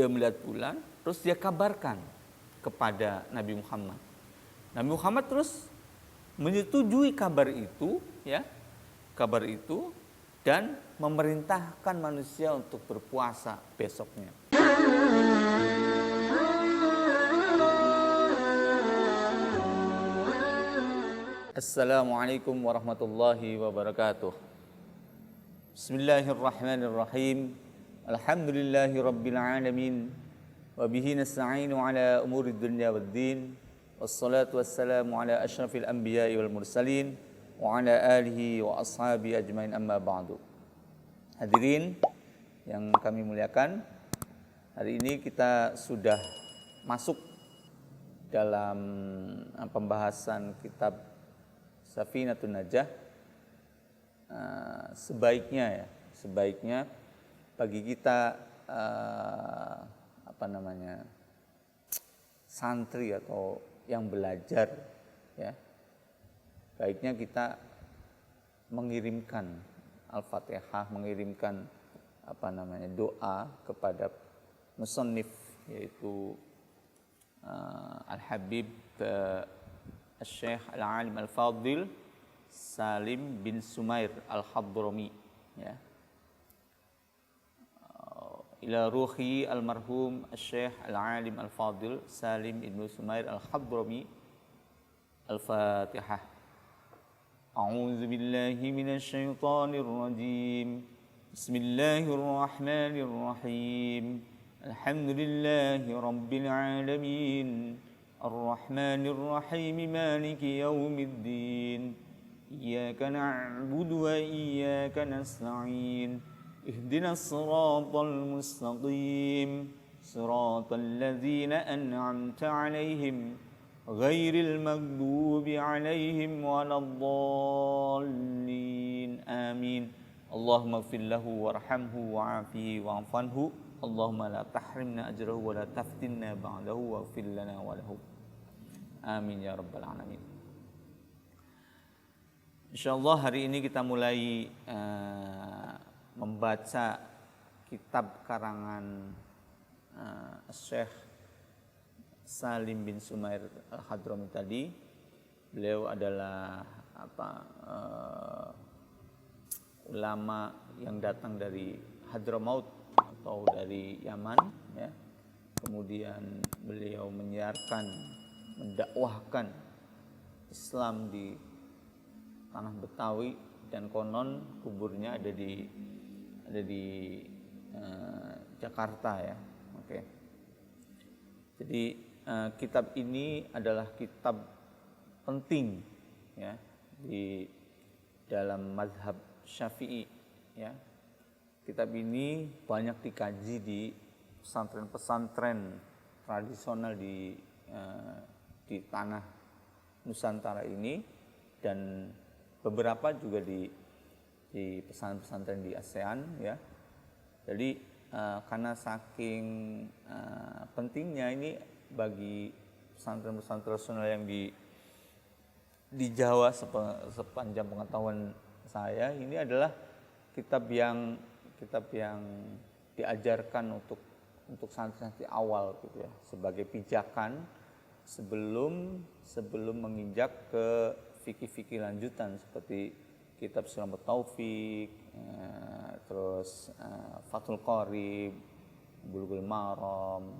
dia melihat bulan, terus dia kabarkan kepada Nabi Muhammad. Nabi Muhammad terus menyetujui kabar itu, ya, kabar itu, dan memerintahkan manusia untuk berpuasa besoknya. Assalamualaikum warahmatullahi wabarakatuh. Bismillahirrahmanirrahim. Alhamdulillahi rabbil alamin. Wa bihi nasta'inu ala umuri dunya waddin. Wassalatu wassalamu ala asyrafil anbiya'i wal mursalin wa ala alihi wa ashabi ajmain, amma ba'du. Hadirin yang kami muliakan, hari ini kita sudah masuk dalam pembahasan kitab Safinatun Najah. Sebaiknya bagi kita santri atau yang belajar, ya, baiknya kita mengirimkan Al-Fatihah, mengirimkan doa kepada musannif, yaitu Al-Habib Syekh Al-Alim Al-Fadil Salim bin Sumair Al-Hadrami, ya. Ila ruhi almarhum Syekh Al-Alim Al-Fadil Salim bin Sumair Al-Hadrami. Al-Fatihah. A'udzu billahi minasy syaithanir rajim. Bismillahirrahmanirrahim. Alhamdulillahi rabbil alamin. Ar-Rahmanir Rahim, Maliki yaumiddin. Iyyaka na'budu wa iyyaka nasta'in. Ihdinas siratal mustaqim. Siratal ladzina an'amta 'alaihim ghairil maghdubi 'alaihim waladdallin. Amin. Allahumma ighfir lahu warhamhu wa'afihi wa'fu anhu. Allahumma la tahrimna ajrahu wa la taftinna ba'dahu waghfir lana wa lahu. Amin ya rabbal alamin. Insyaallah hari ini kita mulai membaca kitab karangan Syekh Salim bin Sumair Al-Hadrami tadi. Beliau adalah ulama yang datang dari Hadramaut atau dari Yaman, ya. Kemudian beliau menyiarkan, mendakwahkan Islam di tanah Betawi, dan konon kuburnya ada di Jakarta, ya. Oke. Jadi kitab ini adalah kitab penting, ya, di dalam mazhab Syafi'i, ya. Kitab ini banyak dikaji di pesantren-pesantren tradisional di tanah Nusantara ini, dan beberapa juga di pesantren-pesantren di ASEAN, ya. Jadi karena saking pentingnya ini bagi pesantren-pesantren tradisional yang di Jawa, sepanjang pengetahuan saya, ini adalah kitab yang diajarkan untuk santri-santri awal, gitu, ya, sebagai pijakan sebelum menginjak ke fikih-fikih lanjutan seperti kitab Sulamat Taufik, terus Fathul Qorib, Bulughul Maram,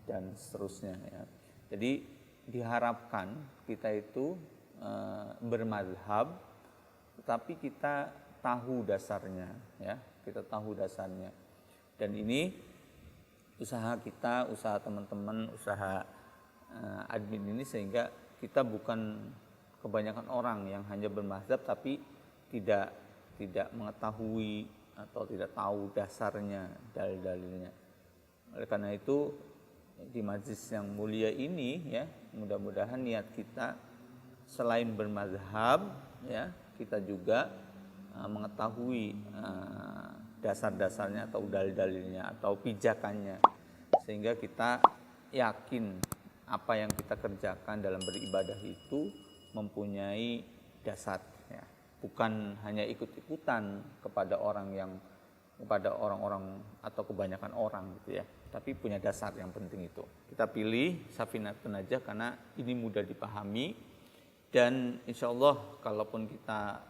dan seterusnya, ya. Jadi diharapkan kita itu bermazhab, tetapi kita tahu dasarnya, ya. Kita tahu dasarnya. Dan ini usaha kita, usaha teman-teman, usaha admin ini, sehingga kita bukan kebanyakan orang yang hanya bermazhab tapi tidak mengetahui atau tidak tahu dasarnya, dalil-dalilnya. Oleh karena itu, di majelis yang mulia ini, ya, mudah-mudahan niat kita selain bermazhab, ya, kita juga mengetahui dasar-dasarnya atau dalil-dalilnya atau pijakannya, sehingga kita yakin apa yang kita kerjakan dalam beribadah itu mempunyai dasar, ya. Bukan hanya ikut-ikutan kepada orang-orang atau kebanyakan orang, gitu, ya. tapi punya dasar yang penting itu. Kita pilih Safinatun Najah karena ini mudah dipahami dan insya Allah kalaupun kita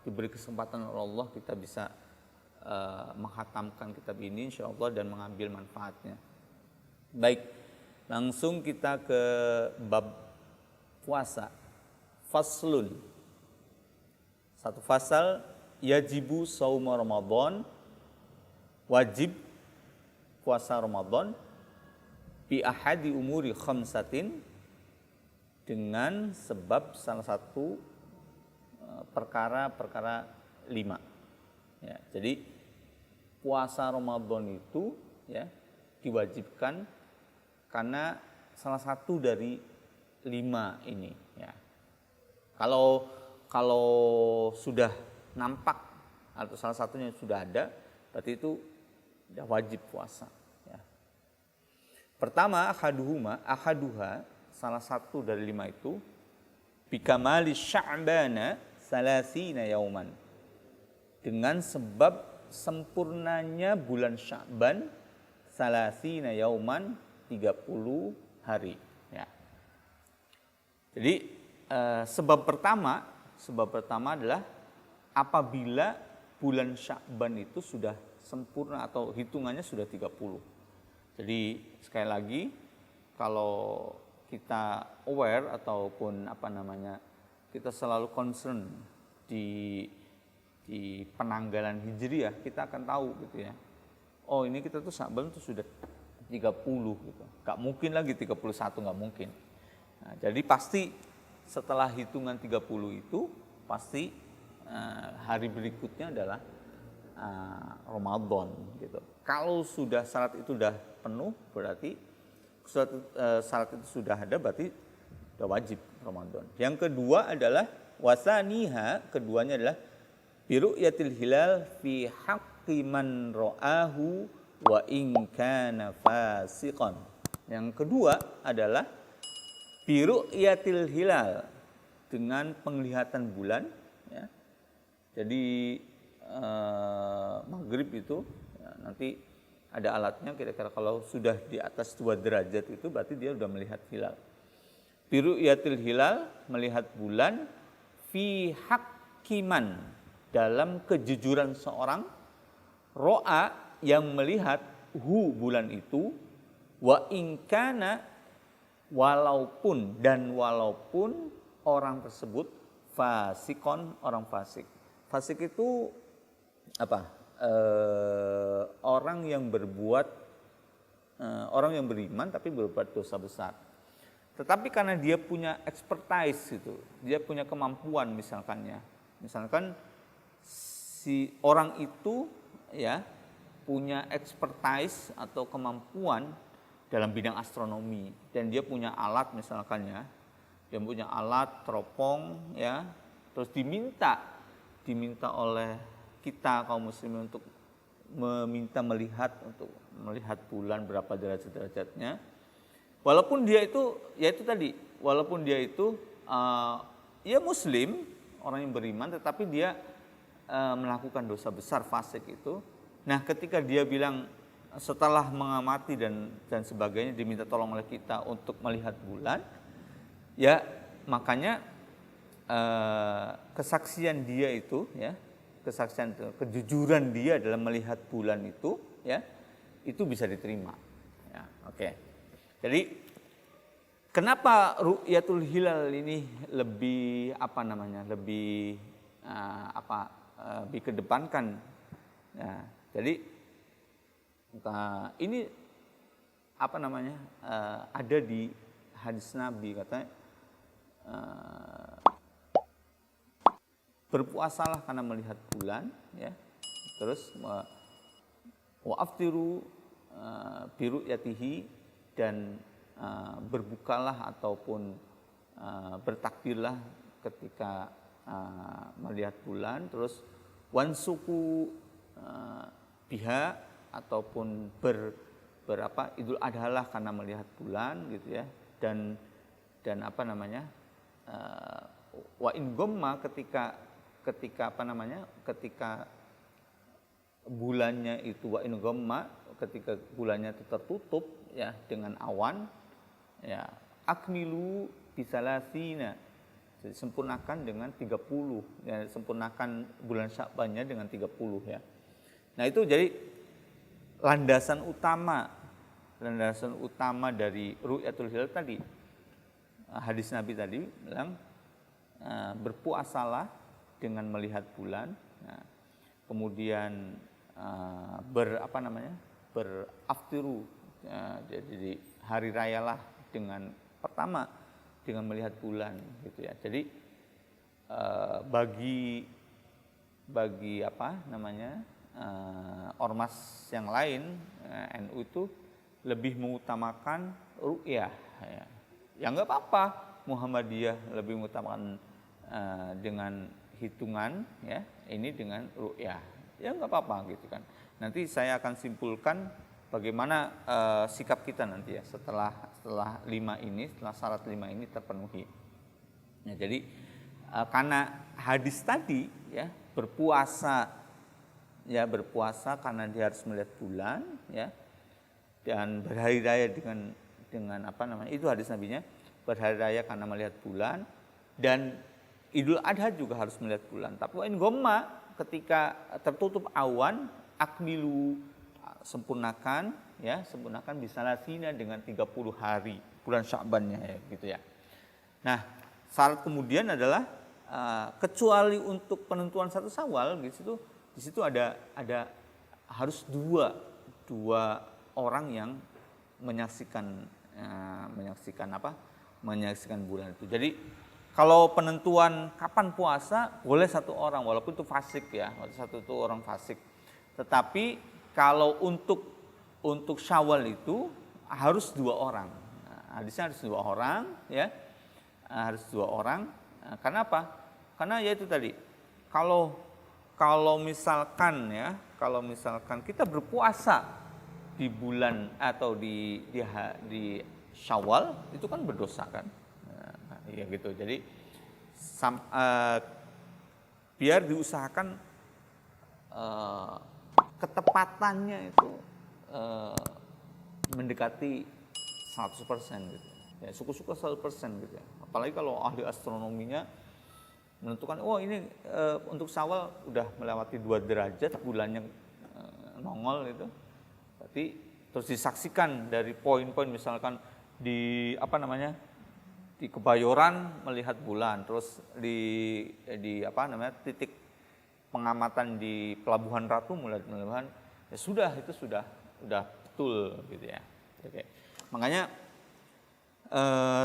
diberi kesempatan oleh Allah kita bisa menghatamkan kitab ini insya Allah dan mengambil manfaatnya. Baik, langsung kita ke bab puasa. Faslun. Satu fasal, yajibu sauma Ramadan, wajib puasa Ramadan bi ahadi umuri khamsatin dengan sebab salah satu perkara-perkara 5. Ya, jadi puasa Ramadan itu ya diwajibkan karena salah satu dari 5 ini ya. Kalau sudah nampak atau salah satunya sudah ada, berarti itu sudah wajib puasa. Ya. Pertama, ahaduha, salah satu dari 5 itu, bikamali sya'bana salasina yauman. Dengan sebab sempurnanya bulan Sya'ban, salasina yauman, 30 hari. Ya. Jadi sebab pertama adalah apabila bulan Sya'ban itu sudah sempurna atau hitungannya sudah 30. Jadi sekali lagi kalau kita aware ataupun kita selalu concern di penanggalan Hijriah, kita akan tahu gitu ya. Oh, ini kita tuh Sya'ban itu sudah 30 gitu. Gak mungkin lagi 31, gak mungkin. Nah, jadi pasti setelah hitungan 30 itu pasti hari berikutnya adalah Ramadan gitu. Kalau sudah syarat itu sudah penuh berarti syarat itu sudah ada berarti sudah wajib Ramadan. Yang kedua adalah wasaniha, keduanya adalah biru'yatil hilal fi haqqi man ra'ahu wa in kana fasiqan. Yang kedua adalah biru'yatil hilal, dengan penglihatan bulan ya. Jadi maghrib itu ya, nanti ada alatnya kira-kira kalau sudah di atas 2 derajat itu berarti dia sudah melihat hilal. Biru'yatil hilal, melihat bulan, fi haqqiman, dalam kejujuran seorang, ro'a, yang melihat bulan itu, wa ingkana, walaupun orang tersebut fasikon, orang fasik. Fasik itu apa? Orang yang beriman tapi berbuat dosa besar. Tetapi karena dia punya expertise itu, dia punya kemampuan misalkan si orang itu ya punya expertise atau kemampuan dalam bidang astronomi dan dia punya alat misalkan ya, dia punya alat teropong ya, terus diminta oleh kita kaum muslimin untuk melihat bulan berapa derajatnya. Walaupun dia itu ya muslim, orang yang beriman, tetapi dia melakukan dosa besar, fasik itu. Nah, ketika dia bilang setelah mengamati dan sebagainya diminta tolong oleh kita untuk melihat bulan, ya makanya kesaksian dia itu ya, kejujuran dia dalam melihat bulan itu ya, itu bisa diterima. Ya, oke. Jadi kenapa ru'yatul hilal ini lebih lebih dikedepankan? Ya, jadi ini ada di hadis Nabi, katanya berpuasalah karena melihat bulan ya, terus wa aftiru biru'yatihi, dan berbukalah ataupun bertakbirlah ketika melihat bulan, terus wansuku biha, ataupun Idul Adha lah karena melihat bulan gitu ya, dan wa in gomma, ketika bulannya itu wa in ghamma, ketika bulannya itu tertutup ya dengan awan, ya akmilu bisalasina, jadi sempurnakan dengan 30, ya sempurnakan bulan Sya'bannya dengan 30 ya. Nah itu jadi landasan utama dari ru'yatul hilal tadi. Hadis Nabi tadi bilang berpuasalah dengan melihat bulan, nah, kemudian beraftiru, jadi hari rayalah dengan pertama dengan melihat bulan gitu ya. Jadi bagi ormas yang lain, NU itu lebih mengutamakan ru'yah ya. Ya nggak apa-apa, Muhammadiyah lebih mengutamakan dengan hitungan ya, ini dengan ru'yah. Ya nggak apa-apa gitu kan. Nanti saya akan simpulkan bagaimana sikap kita nanti ya setelah syarat 5 ini terpenuhi. Ya, jadi karena hadis tadi ya berpuasa karena dia harus melihat bulan ya, dan berhari raya dengan itu hadis nabinya, berhari raya karena melihat bulan, dan Idul Adha juga harus melihat bulan. Tapi wa in ghamma, ketika tertutup awan, akmilu, sempurnakan bisalasina dengan 30 hari bulan Sya'bannya ya gitu ya. Nah, syarat kemudian adalah kecuali untuk penentuan 1 Syawal di situ ada harus dua orang yang menyaksikan bulan itu. Jadi kalau penentuan kapan puasa boleh 1 orang, walaupun itu fasik ya, satu itu orang fasik. Tetapi kalau untuk Syawal itu harus 2 orang. Nah, hadisnya harus 2 orang ya, harus 2 orang. Karena apa? Karena ya itu tadi, kalau misalkan kita berpuasa di bulan atau di Syawal, itu kan berdosa kan, ya gitu. Jadi biar diusahakan ketepatannya itu mendekati 100% gitu. Ya, suka-suka 100% gitu ya. Apalagi kalau ahli astronominya menentukan, ini untuk Syawal udah melewati 2 derajat bulannya nongol itu. Berarti terus disaksikan dari poin-poin, misalkan di Kebayoran melihat bulan, terus di titik pengamatan di Pelabuhan Ratu melihat bulan, ya itu sudah betul gitu ya. Oke. Makanya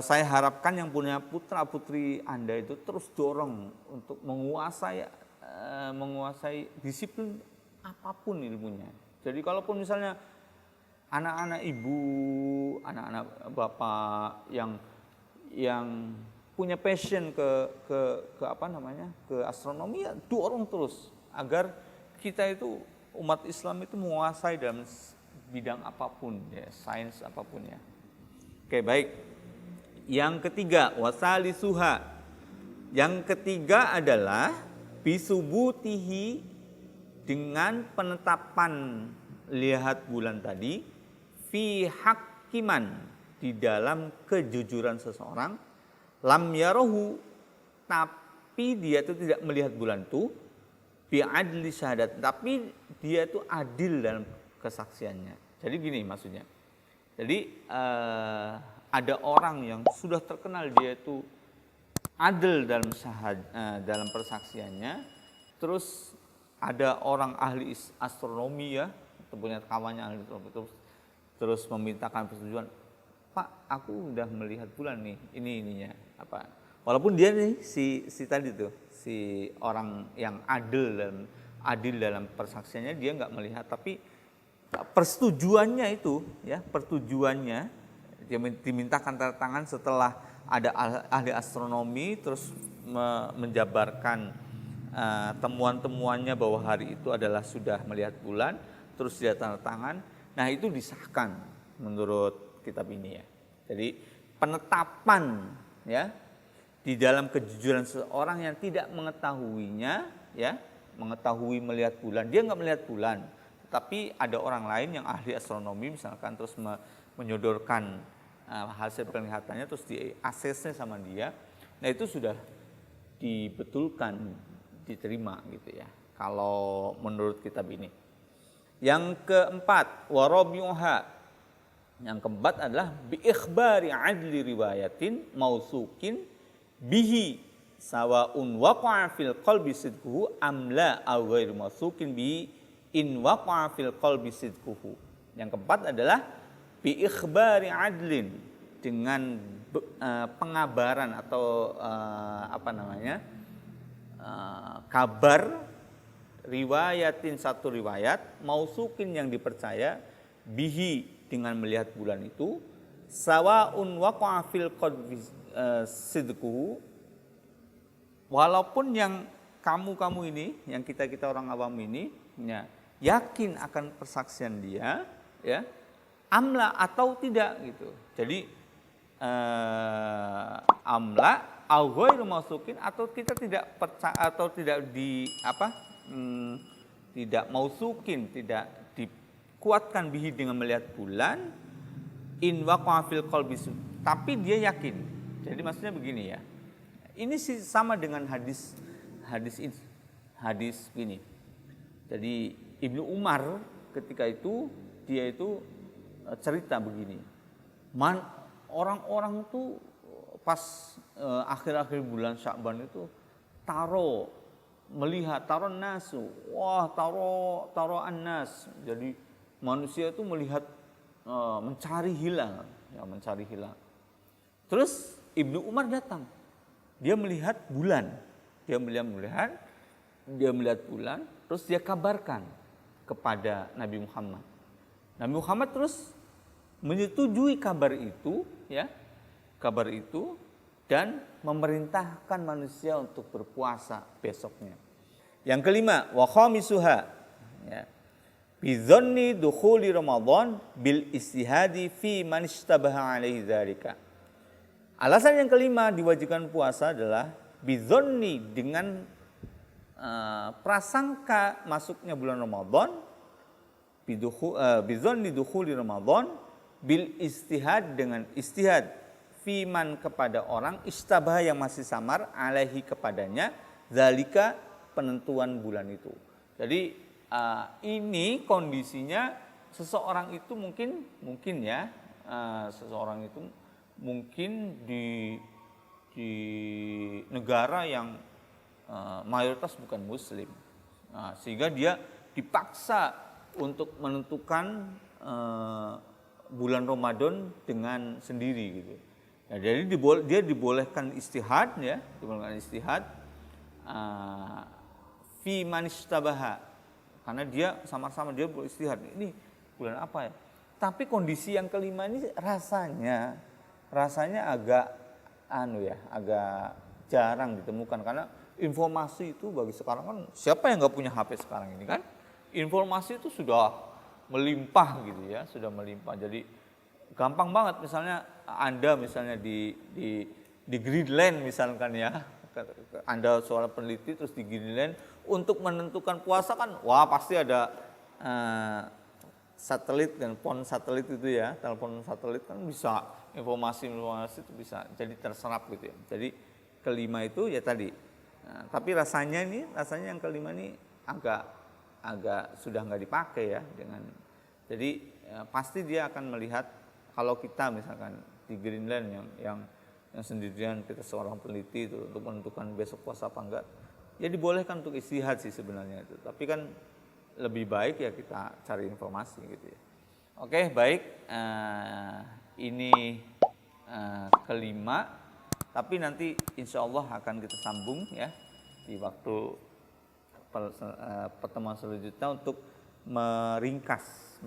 saya harapkan yang punya putra putri Anda itu terus dorong untuk menguasai disiplin apapun ilmunya. Jadi kalaupun misalnya anak-anak ibu, anak-anak bapak yang punya passion ke astronomi, ya dorong terus agar kita itu umat Islam itu menguasai dalam bidang apapun ya, sains apapun ya. Oke, baik. Yang ketiga, wasalisuha. Yang ketiga adalah bisubutihi, dengan penetapan lihat bulan tadi, fi hakiman, di dalam kejujuran seseorang, lam yarahu, tapi dia itu tidak melihat bulan itu, bi adli syahadat, tapi dia itu adil dalam kesaksiannya. Jadi gini maksudnya. Jadi ada orang yang sudah terkenal dia itu adil dalam persaksiannya, terus ada orang ahli astronomi ya, punya kawannya ahli astronomi, terus memintakan persetujuan, Pak, aku udah melihat bulan nih, ininya apa? Walaupun dia nih si tadi tuh, si orang yang adil dalam persaksiannya, dia nggak melihat, tapi persetujuannya dia dimintakan tanda tangan setelah ada ahli astronomi terus menjabarkan temuan-temuannya bahwa hari itu adalah sudah melihat bulan, terus dia tanda tangan. Nah, itu disahkan menurut kitab ini ya. Jadi penetapan ya di dalam kejujuran seseorang yang tidak mengetahuinya ya, mengetahui melihat bulan. Dia nggak melihat bulan, tapi ada orang lain yang ahli astronomi misalkan terus menyodorkan hasil penglihatannya terus di aksesnya sama dia. Nah itu sudah dibetulkan, diterima gitu ya. Kalau menurut kitab ini. Yang keempat, warabiuha. Yang keempat adalah bi ikhbari adli riwayatin mausukin bihi sawaun waqa'a fil qalbi sidquhu amla aw ghairu mausukin bihi in waqa'a fil qalbi sidquhu. Yang keempat adalah bi ikhbari adlin, dengan pengabaran atau kabar riwayatin, satu riwayat mausukin yang dipercaya bihi, dengan melihat bulan itu, sawaun waqa'a fil qalbi sidquhu, walaupun yang kamu ini, yang kita orang awam ini ya, yakin akan persaksian dia ya, amla atau tidak gitu. Jadi amla au ghairu mausukin, atau kita tidak percaya atau tidak tidak mausukin, tidak dikuatkan bihi dengan melihat bulan, in waqa'a fil qalbi, tapi dia yakin. Jadi maksudnya begini ya. Ini sih sama dengan hadis ini. Jadi Ibnu Umar ketika itu dia itu cerita begini. Orang-orang tuh pas akhir-akhir bulan Sya'ban itu melihat nasu, wah taro annas. Jadi manusia itu melihat mencari hilal. Terus Ibnu Umar datang. Dia melihat bulan. Dia melihat bulan, terus dia kabarkan kepada Nabi Muhammad. Nabi Muhammad terus menyetujui kabar itu dan memerintahkan manusia untuk berpuasa besoknya. Yang kelima, wa khamisuha ya. Bizanni dukhuli Ramadan bil istihadi fi man ishtabaha alaihi dzalika. Alasan yang kelima diwajibkan puasa adalah bizanni, dengan prasangka masuknya bulan Ramadan, bizanni dukhuli Ramadan bil istihad, dengan istihad fiman, kepada orang istabah yang masih samar, alaihi, kepadanya, zalika, penentuan bulan itu. Jadi ini kondisinya seseorang itu mungkin ya, seseorang itu mungkin di negara yang mayoritas bukan Muslim, sehingga dia dipaksa untuk menentukan bulan Ramadan dengan sendiri gitu. Nah, jadi dia dibolehkan istihad ya, fi man ishtabaha, karena dia sama-sama dia beristihad. Ini bulan apa ya? Tapi kondisi yang kelima ini rasanya agak agak jarang ditemukan, karena informasi itu bagi sekarang kan, siapa yang nggak punya HP sekarang ini kan? Informasi itu sudah melimpah gitu ya, Jadi gampang banget, misalnya Anda di Greenland misalkan ya, Anda seorang peneliti terus di Greenland untuk menentukan puasa kan, wah pasti ada satelit dan telepon satelit kan bisa informasi itu bisa jadi terserap gitu ya. Jadi kelima itu ya tadi. Nah, tapi rasanya yang kelima ini agak sudah nggak dipakai ya jadi pasti dia akan melihat, kalau kita misalkan di Greenland yang sendirian, kita seorang peneliti itu untuk menentukan besok puasa apa enggak, ya dibolehkan untuk istihad sih sebenarnya itu. Tapi kan lebih baik ya kita cari informasi gitu ya. Oke, baik, ini kelima, tapi nanti insya Allah akan kita sambung ya di waktu pertemuan selanjutnya untuk meringkas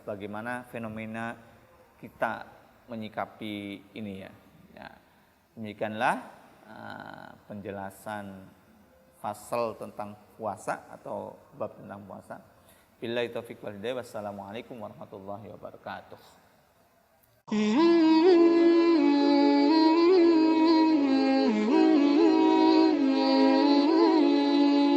bagaimana fenomena kita menyikapi ini ya. Demikianlah penjelasan fasal tentang puasa atau bab tentang puasa. Billahi taufiq wal hidayah. Wassalamualaikum warahmatullahi wabarakatuh.